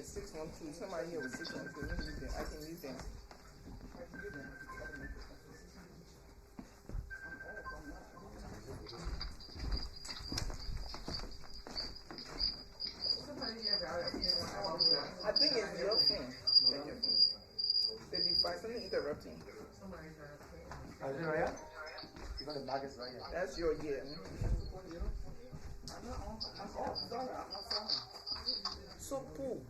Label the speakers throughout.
Speaker 1: 612. Somebody here with 612. Let me use them. I can use them. I think it's your phone. The device, let me interrupt him.
Speaker 2: Is it right here? You got the maggots right here.
Speaker 1: That's your year. So cool.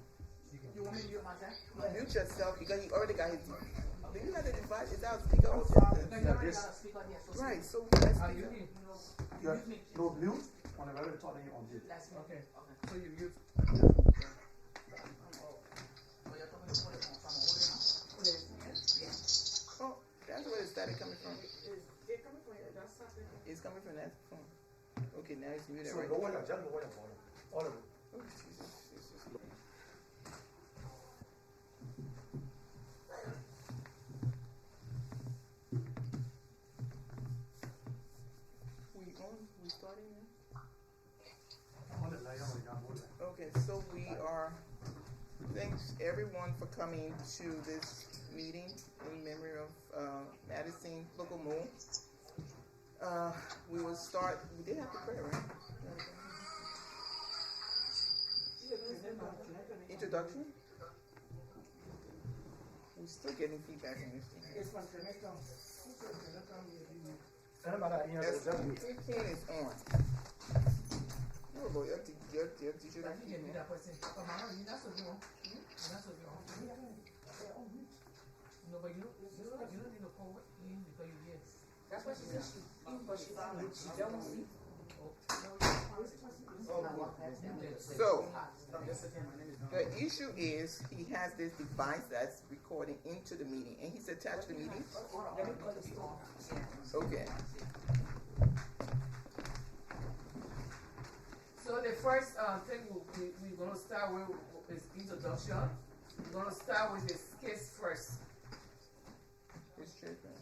Speaker 3: You want me to use my jack?
Speaker 1: Mute yourself because he already got his. Do you have the device? Is that a speaker or
Speaker 2: Yeah, this.
Speaker 1: right, so that's speaker.
Speaker 2: No, mute on the regular talk, then you on mute.
Speaker 3: That's okay. So you use.
Speaker 1: Oh, that's where the static coming from.
Speaker 3: It's coming from here. That's something.
Speaker 1: It's coming from that phone. Okay, now it's muted
Speaker 2: So
Speaker 1: right.
Speaker 2: lower your, just lower your volume. All of it.
Speaker 1: Oh, Jesus. We starting now? Okay, so we are, thanks everyone for coming to this meeting in memory of Madison Moore. We will start, we did have to pray, right? Introduction? We're still getting feedback on this thing.
Speaker 3: It's from Jamaica.
Speaker 1: Yes, 15 is on. Oh, Lord, your teacher.
Speaker 3: No, but you don't need to call in because you did. That's what she said. She don't see.
Speaker 1: So, the issue is he has this device that's recording into the meeting, and he's attached to the meeting. Okay.
Speaker 3: So the first thing we're going to start with is introduction. We're going to start with the skits first.
Speaker 1: It's tripping.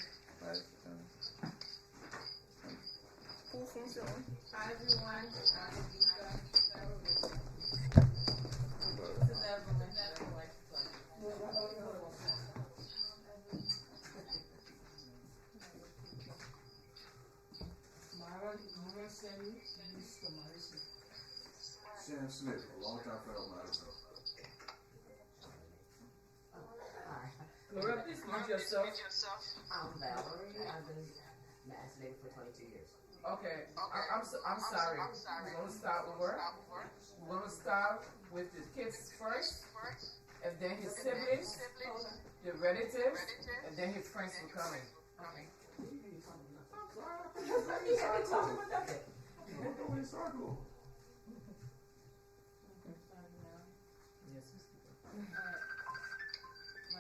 Speaker 1: Full function.
Speaker 4: Hi everyone.
Speaker 5: Sam Smith, a long time fellow Madison.
Speaker 3: Laura, please mute yourself.
Speaker 6: I'm Valerie. I've been masturbating for 22 years.
Speaker 3: Okay, I'm sorry. We're going to start over. We're going to start with the kids first, and then his siblings, the relatives, and then his friends will come in.
Speaker 4: My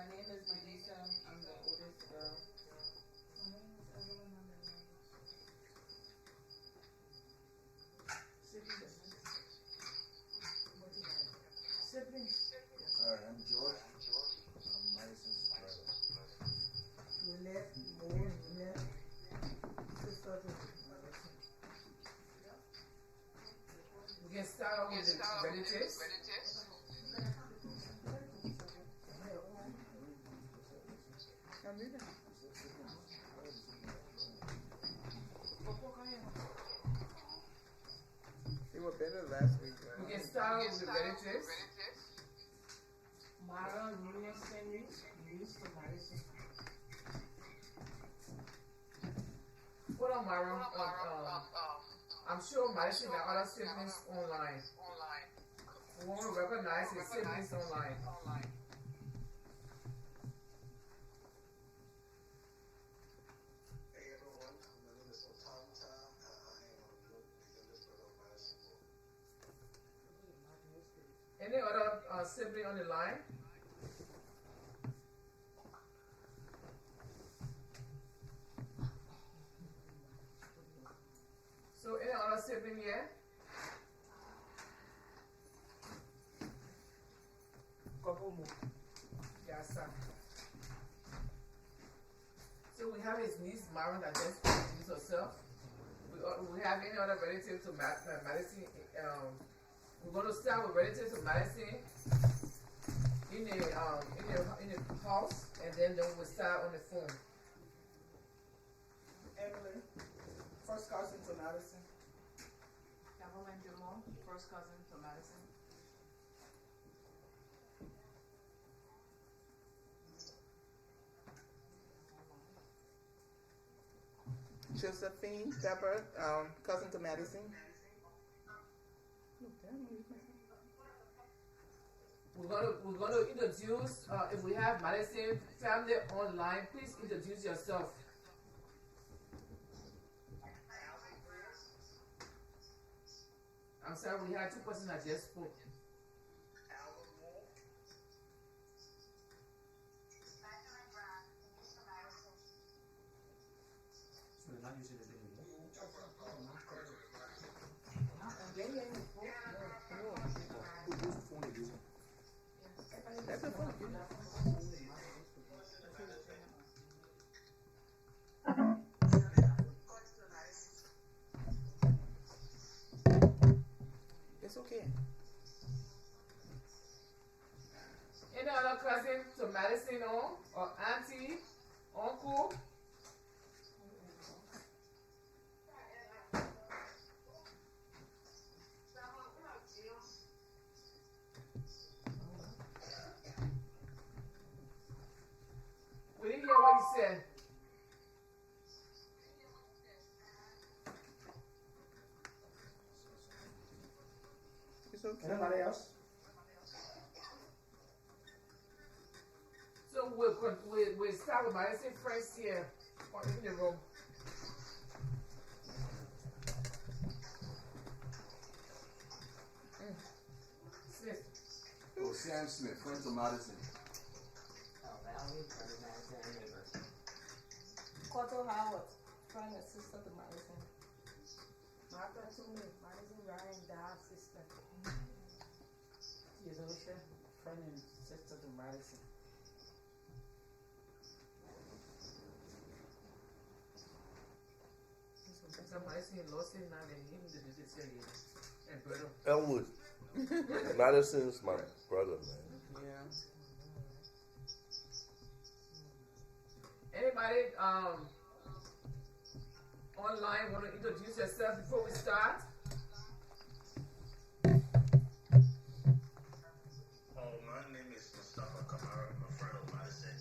Speaker 4: name is Madison. I'm the oldest girl.
Speaker 5: Alright, I'm George. I'm Madison's brother.
Speaker 3: We can start off with the relatives.
Speaker 1: They were better last week.
Speaker 3: We can start off with the relatives.
Speaker 4: Mara, Nina, Henry, Mr. Madison.
Speaker 3: Hold on, Myron. I'm sure Madison got other siblings online. We want to recognize his siblings online.
Speaker 7: Hey everyone, my name is Otanta. I am the youngest brother of Madison Moore.
Speaker 3: Any other sibling on the line? So any other sibling here?
Speaker 4: Couple more.
Speaker 3: Yes, sir. So we have his niece, Myron, that just introduced herself. We have any other relative to Madison? We're going to start with relatives to Madison. house, and then we'll start on the phone.
Speaker 1: Emily, first cousin to Madison.
Speaker 3: Councilman Moore, first cousin to Madison.
Speaker 1: Josephine Pepper, cousin to Madison.
Speaker 3: We're gonna introduce, if we have Madison family online, please introduce yourself. I'm sorry, we had two persons that just spoke.
Speaker 2: So they're not using the video. Whose phone are you using?
Speaker 1: That's a phone. It's okay.
Speaker 3: Any other cousin to Madison or auntie, uncle? We didn't hear what you said.
Speaker 1: It's okay.
Speaker 2: Anybody else?
Speaker 3: So we'll start with Madison first here in the room. Smith.
Speaker 5: Oh, Sam Smith, friend to Madison.
Speaker 6: Valerie, brother Madison, and neighbor.
Speaker 4: Cotto Howard, friend and sister to Madison. Martha Toomey, Madison Ryan, dad's sister. Yezosha, friend and sister to Madison.
Speaker 3: So Madison lost him now, then he did this year. And brother.
Speaker 8: Elwood. Madison's my brother, man.
Speaker 1: Yeah.
Speaker 3: Anybody online want to introduce yourself before we start?
Speaker 7: My name is Mustafa Kamara. I'm a friend of Madison.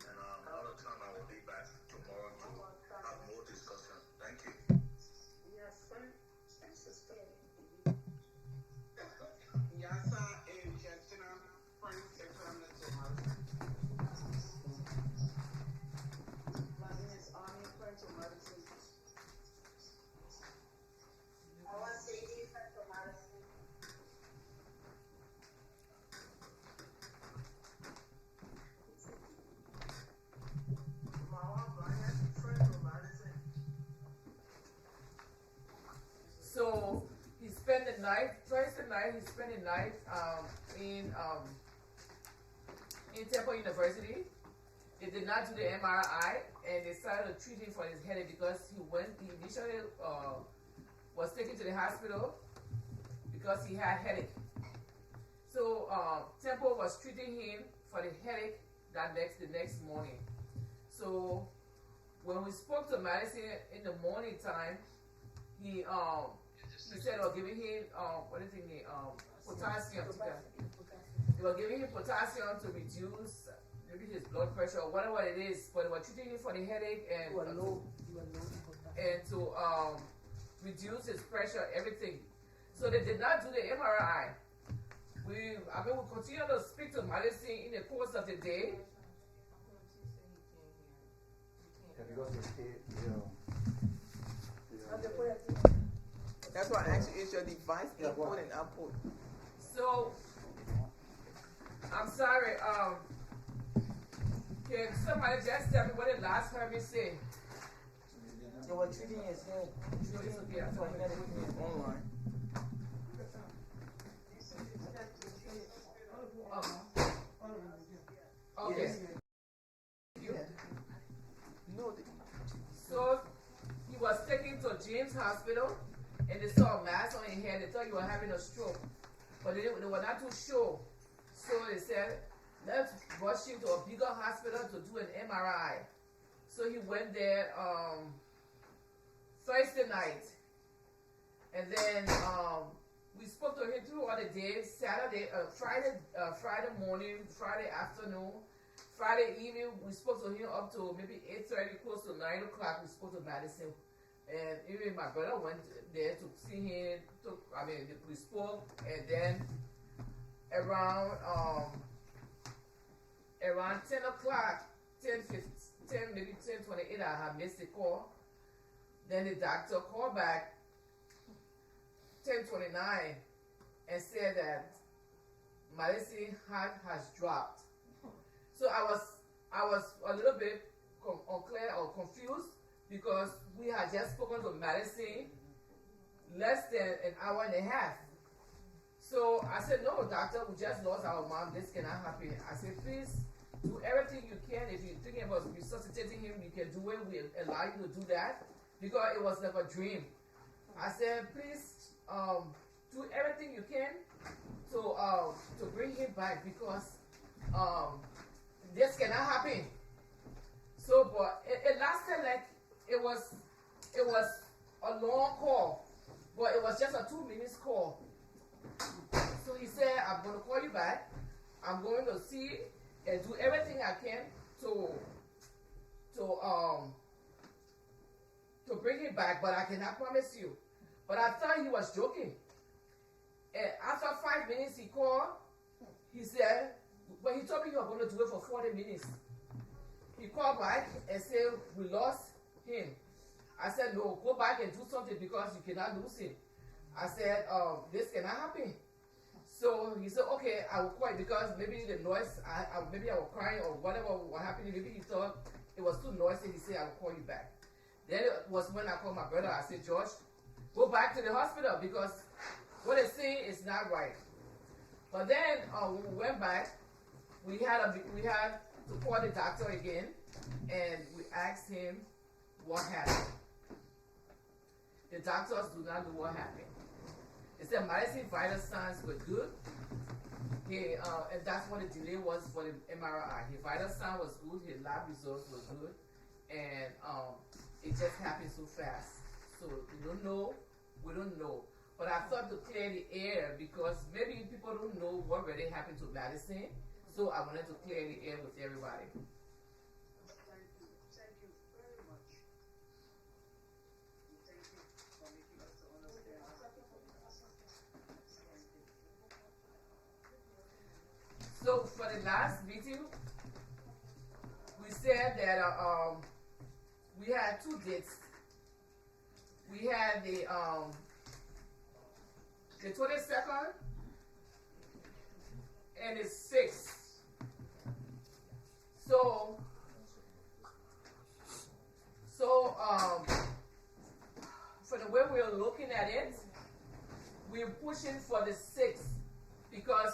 Speaker 7: And another time I will be back tomorrow to have more discussion. Thank you.
Speaker 4: Yes, friend and sister.
Speaker 9: Yasa and Justina, friends and family to Madison.
Speaker 4: My name is Army, friend to Madison.
Speaker 10: I want to say friend to Madison.
Speaker 9: Mama Brian, friend to Madison.
Speaker 3: So he spent the night, twice a night, he spent the night in Temple University. They did not do the MRI and they started to treat him for his headache because he initially was taken to the hospital because he had headache. So Temple was treating him for the headache the next morning. So when we spoke to Madison in the morning time, he said they were giving him potassium. They were giving him potassium to reduce maybe his blood pressure or whatever it is, but they were treating him for the headache and to reduce his pressure, everything. So they did not do the MRI. We continue to speak to Madison in the course of the day.
Speaker 2: Yeah, because the kid,
Speaker 1: That's why I asked you, is your device input and output?
Speaker 3: So, I'm sorry, can somebody just tell me what the last time you said?
Speaker 4: They were treating his head.
Speaker 3: It's okay, I'm sorry.
Speaker 1: Online.
Speaker 3: Okay.
Speaker 1: No,
Speaker 3: So, he was taken to James Hospital and they saw a mass on his head. They thought you were having a stroke, but they were not too sure. So they said, let's rush him to a bigger hospital to do an MRI. So he went there Thursday night. And then we spoke to him throughout the day, Friday morning, Friday afternoon, Friday evening. We spoke to him up to maybe 8:30, close to 9 o'clock. We spoke to Madison. And even my brother went there to see him. We spoke. And then around 10 o'clock, 10, maybe 10:28, I had missed the call. Then the doctor called back 10:29 and said that Madison's heart has dropped. So I was a little bit unclear or confused because we had just spoken to Madison less than an hour and a half. So I said, no, doctor, we just lost our mom. This cannot happen. I said, please do everything you can. If you're thinking about resuscitating him, you can do it. We allow you to do that because it was like a dream. I said, please do everything you can to bring him back because this cannot happen. So, but it lasted like it was a long call, but it was just a 2 minutes call. So he said, I'm going to call you back. I'm going to see and do everything I can to bring him back, but I cannot promise you. But I thought he was joking. And after 5 minutes he called, he said, but he told me you were going to do it for 40 minutes. He called back and said, we lost him. I said, no, go back and do something because you cannot lose him. I said, this cannot happen. So he said, okay, I will call you because maybe the noise, maybe I was crying or whatever was happening. Maybe he thought it was too noisy. He said, I will call you back. Then it was when I called my brother. I said, George, go back to the hospital because what they're saying is not right. But then when we went back, we had to call the doctor again and we asked him what happened. The doctors do not know what happened. They said Madison's vital signs were good. And that's what the delay was for the MRI. His vital sign was good, his lab results were good, and it just happened so fast. So we don't know. But I thought to clear the air because maybe people don't know what really happened to Madison. So I wanted to clear the air with everybody.
Speaker 9: Thank you. Thank you very much. Thank you for making us to understand.
Speaker 3: So for the last meeting, we said that we had 2 dates. We had the 22nd and the 6th. So for the way we're looking at it, we're pushing for the 6th because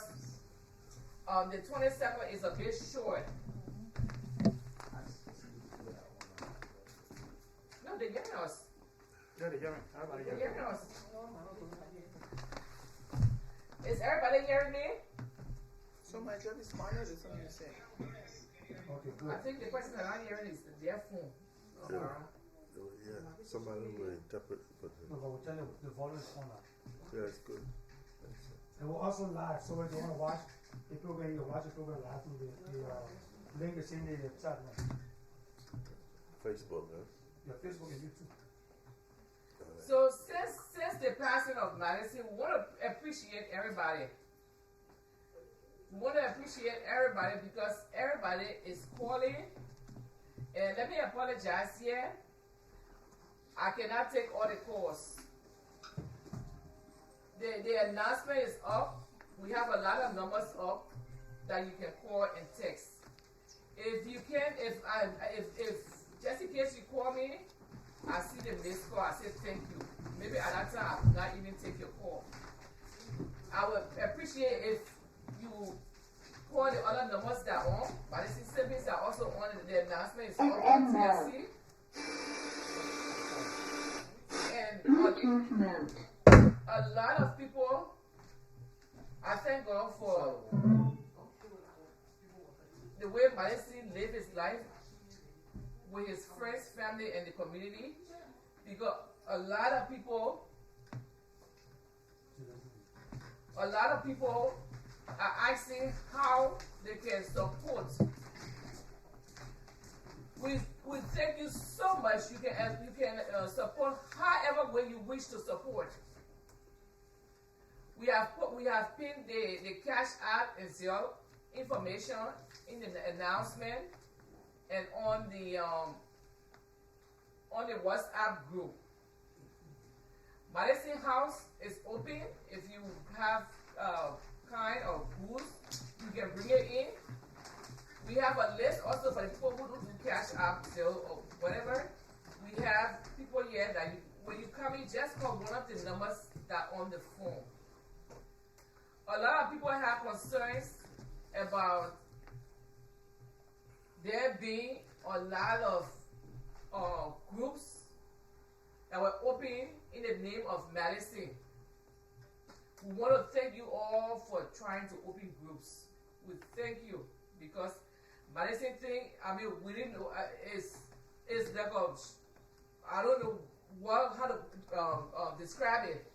Speaker 3: the 22nd is a bit short. No, they're hearing us.
Speaker 2: Yeah, they're hearing. Everybody
Speaker 3: They're
Speaker 2: hearing.
Speaker 3: hearing us. Is everybody hearing me?
Speaker 1: So my job is smarter than something you say.
Speaker 2: Okay, good.
Speaker 3: I think the person that I'm hearing is their phone.
Speaker 8: Yeah, somebody will interpret for them.
Speaker 2: No, but we'll tell you the volume is on now.
Speaker 8: Yeah, it's good.
Speaker 2: And we're also live, so if you want to watch the program, you watch the program live through the link is in the chat now.
Speaker 8: Facebook, huh?
Speaker 2: Your Facebook and YouTube.
Speaker 3: So since the passing of Madison, we want to appreciate everybody. We want to appreciate everybody because everybody is calling. And let me apologize here. I cannot take all the calls. The announcement is up. We have a lot of numbers up that you can call and text. If you can, if just in case you call me, I see the missed call. I say thank you. Maybe at that time I could not even take your call. I would appreciate if you call the other numbers that are on. Madison siblings are also on. The announcement is up on TLC. And a lot of people, I thank God for. Madison live his life with his friends, family, and the community, because a lot of people are asking how they can support. We thank you so much. You can support however way you wish to support. We have pinned the Cash App and Zelle information in the announcement and on the WhatsApp group. Madison House is open. If you have kind of goods, you can bring it in. We have a list also for the people who do Cash App, Zelle, or whatever. We have people here that when you come in, just call one of the numbers that are on the phone. A lot of people have concerns about there being a lot of groups that were open in the name of Madison. We want to thank you all for trying to open groups. We thank you because Madison thing, I mean, we didn't know, it's like I don't know how to describe it.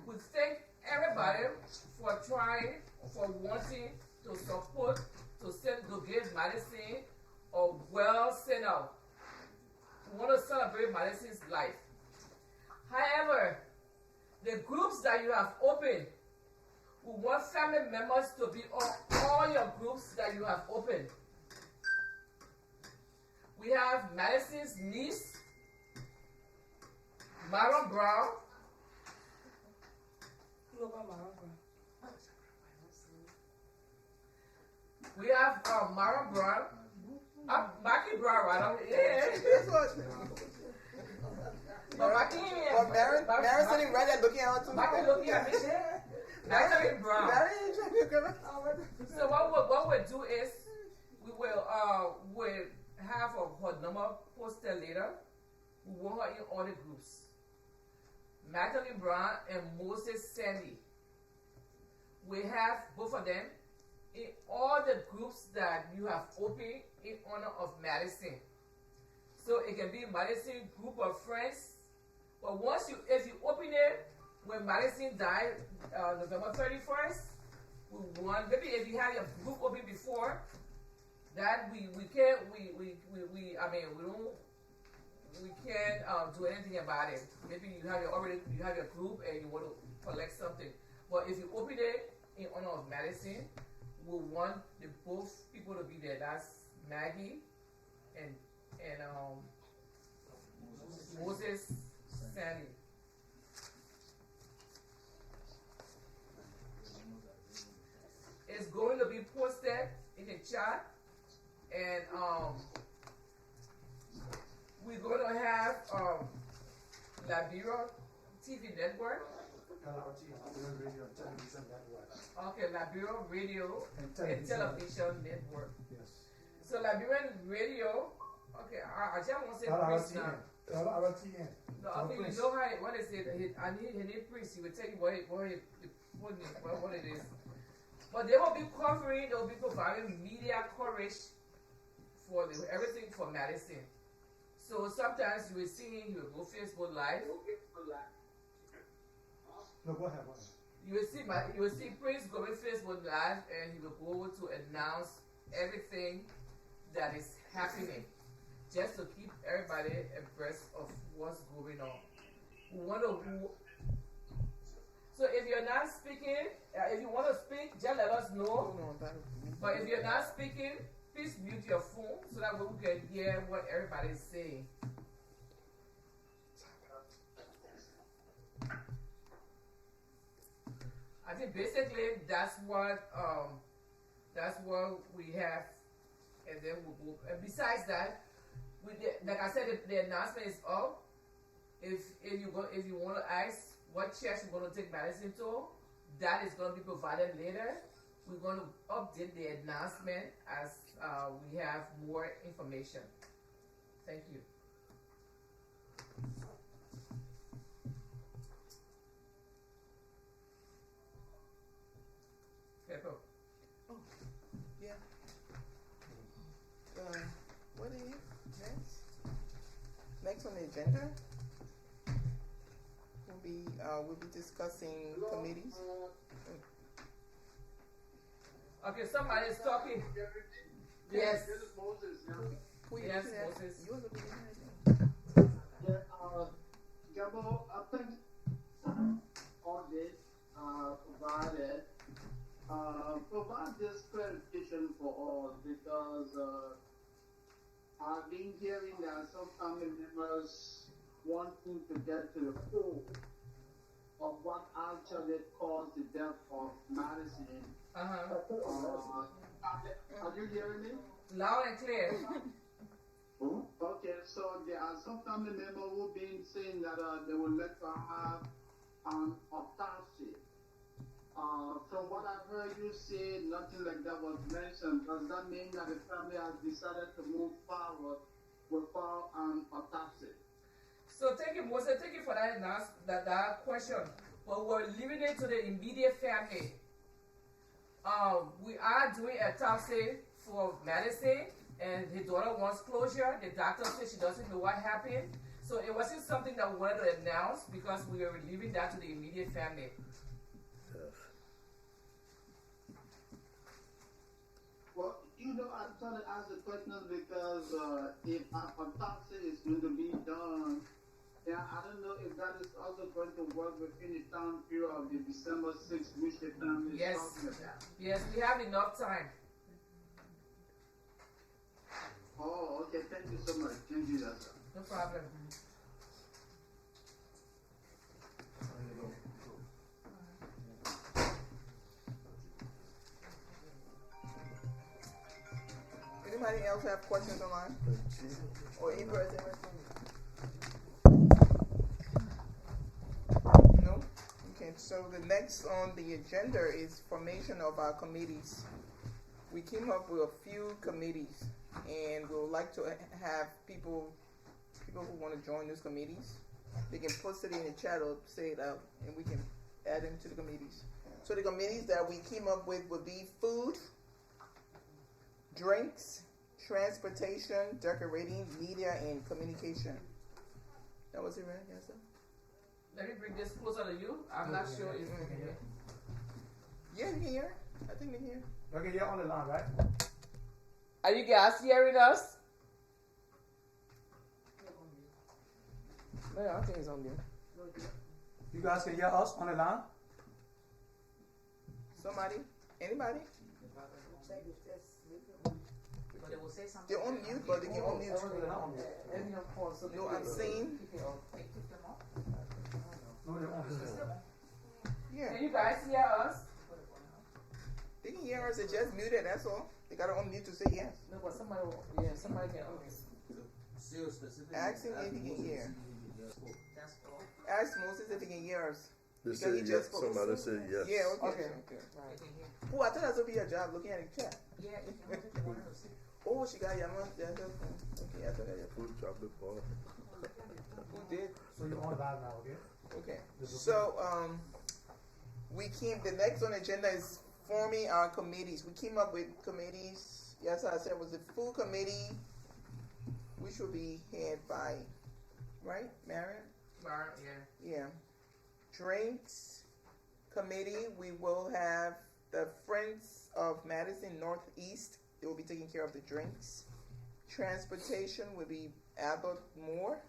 Speaker 3: We thank everybody for trying, for wanting to support, to give Madison a well sent out. We want to celebrate Madison's life. However, the groups that you have opened, we want family members to be on all your groups that you have opened. We have Madison's niece, Maron Brown. We have Maron Brown. Mackie Brown, right? Yeah.
Speaker 1: That's what.
Speaker 3: But Mackie,
Speaker 1: Marin sitting right there looking at her too.
Speaker 3: Mackie looking at me. Mackie Brown. So what we'll do is we will have her number posted later. We want her in all the groups. Magdalene Brown and Moses Sandy. We have both of them in all the groups that you have opened in honor of Madison. So it can be Madison group of friends. But if you open it when Madison died November 31st, we want, maybe if you have your group open before that, we can't do anything about it. Maybe you have your group and you want to collect something. But if you open it in honor of Madison, we want both people to be there. That's Maggie and Moses Sandy. It's going to be posted in the chat, and we're going to have Liberia TV network. Okay, Liberia Radio and Television Network.
Speaker 2: Yes.
Speaker 3: So Liberian Radio, okay, I just want to say Prince now. No, I mean, you know what is it? I need her name Prince. He will tell you what it is. But they will be covering, they will be providing media coverage for everything for Madison. So sometimes you will see him, he will go Facebook Live.
Speaker 2: No, go ahead.
Speaker 3: You will see Prince going Facebook Live, and he will go to announce everything that is happening, just to keep everybody abreast of what's going on. So if you're not speaking, if you want to speak, just let us know. But if you're not speaking, please mute your phone so that we can hear what everybody is saying. I think basically that's what we have, and then we'll go. And besides that, like I said, the announcement is up. If you want to ask what church you're going to take Madison to, that is going to be provided later. We're going to update the announcement as we have more information. Thank you.
Speaker 1: Oh, yeah. Next on the agenda, we'll be discussing committees.
Speaker 3: Okay, somebody is talking. Yes.
Speaker 9: This is Moses now.
Speaker 3: Yes, Moses.
Speaker 1: You was a beginner.
Speaker 9: Yeah, Gabo, I think audit provide this clarification for all because I've been hearing that some family members wanting to get to the core of what actually caused the death of Madison. Are you hearing me?
Speaker 3: Loud and clear.
Speaker 9: Okay, so there are some family members who've been saying that they would like to have an autopsy. From what I've heard you say, nothing like that was mentioned. Does that mean that the family has decided to move forward without an autopsy?
Speaker 3: So thank you, Moses. Thank you for that question. But we're leaving it to the immediate family. We are doing a autopsy for Madison, and his daughter wants closure. The doctor said she doesn't know what happened. So it wasn't something that we wanted to announce because we were leaving that to the immediate family.
Speaker 9: Well, I'm trying to ask the question because if an autopsy is going to be done, I don't know if that is also going to work within the time period of the December 6th, which the family is talking about.
Speaker 3: Yes, we have enough time.
Speaker 9: Oh, okay. Thank you so much. Thank you, sir.
Speaker 3: No problem.
Speaker 1: Anybody else have questions online? Or in person? No? Okay, so the next on the agenda is formation of our committees. We came up with a few committees, and we would like to have people who want to join those committees. They can post it in the chat or say it out, and we can add them to the committees. So the committees that we came up with would be food, drinks, transportation, decorating, media, and communication. That was it, right? Yes, sir?
Speaker 3: Let me bring this closer to you. I'm not sure if you can hear.
Speaker 1: Yeah, you can hear. I think you can hear.
Speaker 2: Okay, you're on the line, right?
Speaker 3: Are you guys hearing us?
Speaker 1: No, I think it's on there.
Speaker 2: You guys can hear us on the line?
Speaker 1: Somebody? Anybody?
Speaker 6: But they will say something.
Speaker 1: They're on mute, but they can unmute. No, I'm saying.
Speaker 2: No, they're on mute.
Speaker 1: Yeah.
Speaker 3: Can you guys hear us?
Speaker 1: They can hear us. It's just muted, that's all. They got to unmute to say yes.
Speaker 3: No, but somebody can unmute.
Speaker 1: Ask him if he can hear.
Speaker 6: That's all.
Speaker 1: Ask Moses if he can hear us.
Speaker 8: They
Speaker 1: Because
Speaker 8: said
Speaker 1: he
Speaker 8: yes.
Speaker 1: just spoke.
Speaker 8: Somebody said yes.
Speaker 1: Yeah, okay.
Speaker 3: Okay.
Speaker 6: They can hear.
Speaker 1: Oh, I thought that would be your job looking at the chat.
Speaker 6: Yeah, if you want to want to see.
Speaker 1: Oh, she got your phone. Okay, I thought that your
Speaker 8: Food chocolate bar.
Speaker 1: Who did?
Speaker 2: So you're on live now, okay?
Speaker 1: Okay. So, the next on the agenda is forming our committees. We came up with committees. Yes, I said it was the food committee, which will be headed by, right, Marion?
Speaker 3: Yeah.
Speaker 1: Yeah. Drinks committee, we will have the Friends of Madison Northeast. They will be taking care of the drinks. Transportation will be Albert Moore.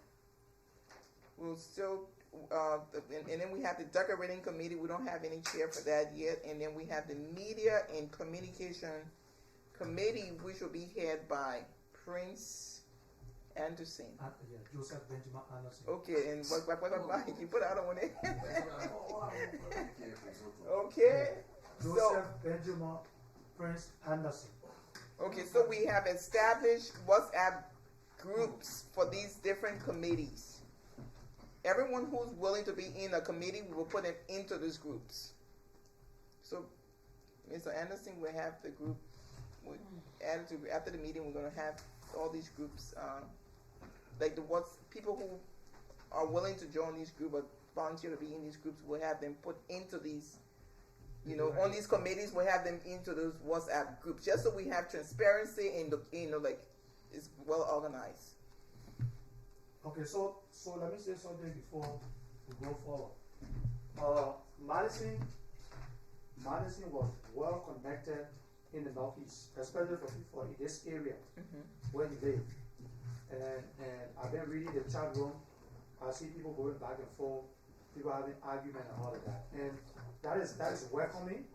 Speaker 1: We'll still, and then we have the decorating committee. We don't have any chair for that yet. And then we have the media and communication committee, which will be headed by Prince Anderson.
Speaker 2: Yeah, Joseph Benjamin Anderson.
Speaker 1: Okay, and what you put out on it? Okay.
Speaker 2: Joseph Benjamin Prince Anderson.
Speaker 1: Okay, so we have established WhatsApp groups for these different committees. Everyone who's willing to be in a committee, we will put them into these groups. So, Mr. Anderson will have the group. After the meeting, we're going to have all these groups, like people who are willing to join these groups or volunteer to be in these groups, we'll have them put into these. On these committees, we have them into those WhatsApp groups, just so we have transparency and like it's well organized.
Speaker 2: Okay, so let me say something before we go forward. Madison was well connected in the Northeast, especially for people in this area where he lived. And I've been reading the chat room. I see people going back and forth, people having argument and all of that. And that is welcoming.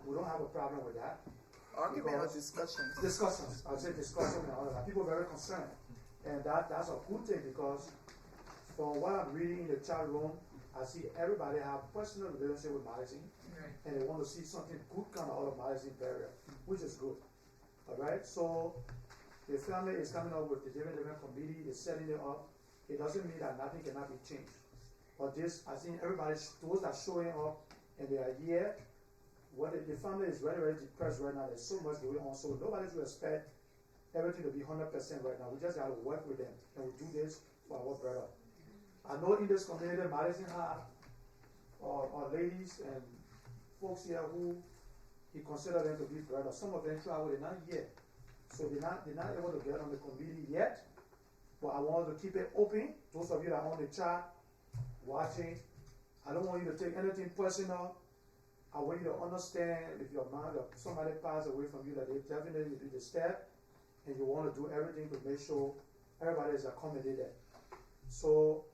Speaker 2: We don't have a problem with that.
Speaker 1: Argument or discussions?
Speaker 2: Discussions. I say discussion and all of that. People are very concerned. And that's a good thing because from what I'm reading in the chat room, I see everybody have personal relationship with Madison. And they want to see something good come out of Madison burial, which is good. Alright? So the family is coming up with the different committee, they're setting it up. It doesn't mean that nothing cannot be changed. But this, I think everybody, those that are showing up and they are here, the family is very, very depressed right now. There's so much going on. So nobody's will expect everything to be 100% right now. We just got to work with them. And we do this for our brother. I know in this community, Madison have ladies and folks here who he consider them to be brothers. Some of them travel, they're not here. So they're not able to get on the committee yet. But I want to keep it open. Those of you that are on the chat, watching, I don't want you to take anything personal. I want you to understand if your mom or somebody passed away from you that they definitely be disturbed, and you want to do everything to make sure everybody is accommodated. So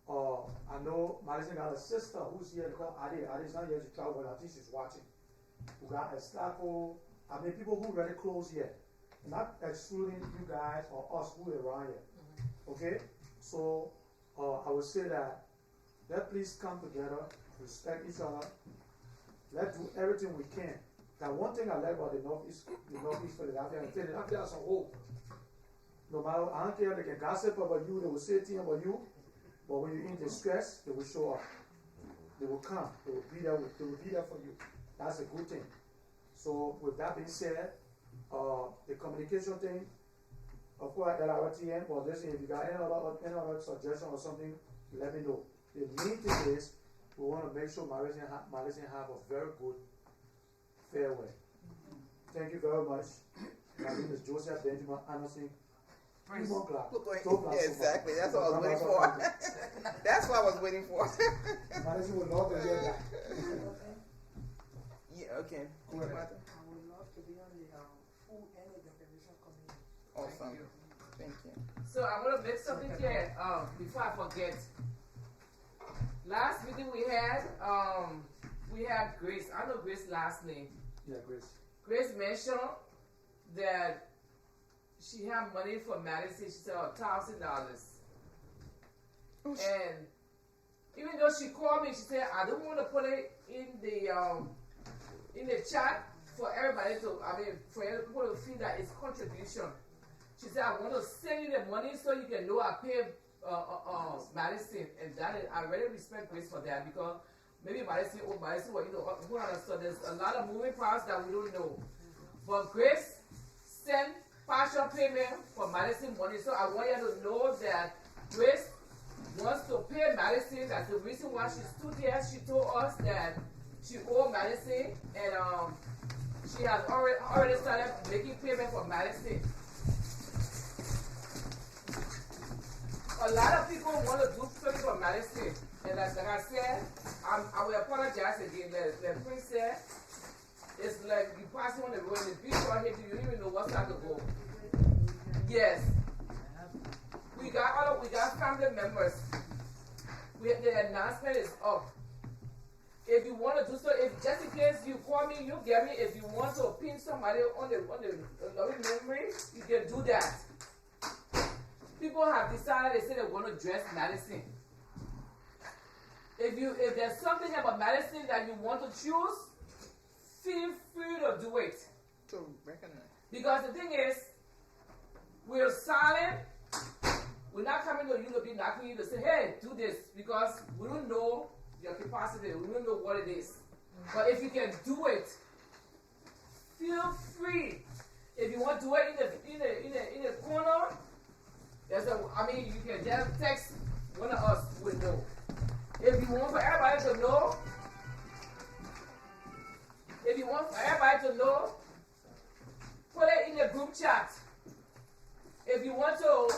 Speaker 2: I know Madison got a sister who's here called Adi. Adi's not here to travel, but I think she's watching. We got Estaco. I mean, people who really close here. Not excluding you guys or us who are around here. Okay? So I would say that let's please come together, respect each other. Let's do everything we can. Now, one thing I like about the Northeast Philadelphia, and Philadelphia as a whole, no matter, I don't care if they can gossip about you, they will say things about you, but when you're in distress, they will show up. They will come. They will be there for you. That's a good thing. So, with that being said, the communication thing, of course, at our TN, well, listen, if you got any other suggestion or something, let me know. The main thing is, we want to make sure Madison have a very good farewell. Thank you very much. My name is Joseph Benjamin Anderson.
Speaker 1: Exactly, that's what I was waiting for. That's what I was waiting for.
Speaker 2: Madison would love to hear that.
Speaker 1: Yeah, okay.
Speaker 2: Go ahead.
Speaker 11: I would love to be on the full energy division committee.
Speaker 1: Awesome. Thank you.
Speaker 3: So I want to make something clear before I forget. Last meeting we had Grace. I know Grace's last name.
Speaker 2: Yeah, Grace.
Speaker 3: Grace mentioned that she had money for Madison. She said $1,000. And even though she called me, she said, I don't want to put it in the chat for everybody for people to feel that it's contribution. She said, I want to send you the money so you can know I pay Madison, and that is, I really respect Grace for that, because maybe Madison who understood. There's a lot of moving parts that we don't know. But Grace sent partial payment for Madison money, so I want you to know that Grace wants to pay Madison. That's the reason why she stood there. She told us that she owed Madison, and she has already started making payment for Madison. A lot of people want to do something for Madison, and like I said, I will apologize again. The prince said, it's like you passing on the road and the big car hit you, you don't even know what's how to go. Yes. We got family members. The announcement is up. If you want to do so, just in case you call me, you get me. If you want to pin somebody on the loving memory, you can do that. People have decided, they say they want to dress Madison. If there's something about Madison that you want to choose, feel free to do it.
Speaker 1: To recognize.
Speaker 3: Because the thing is, we're silent. We're not coming to you to be knocking you to say, hey, do this, because we don't know your capacity. We don't know what it is. But if you can do it, feel free. If you want to do it in the corner, you can just text one of us, we know. If you want for everybody to know, put it in the group chat. If you want to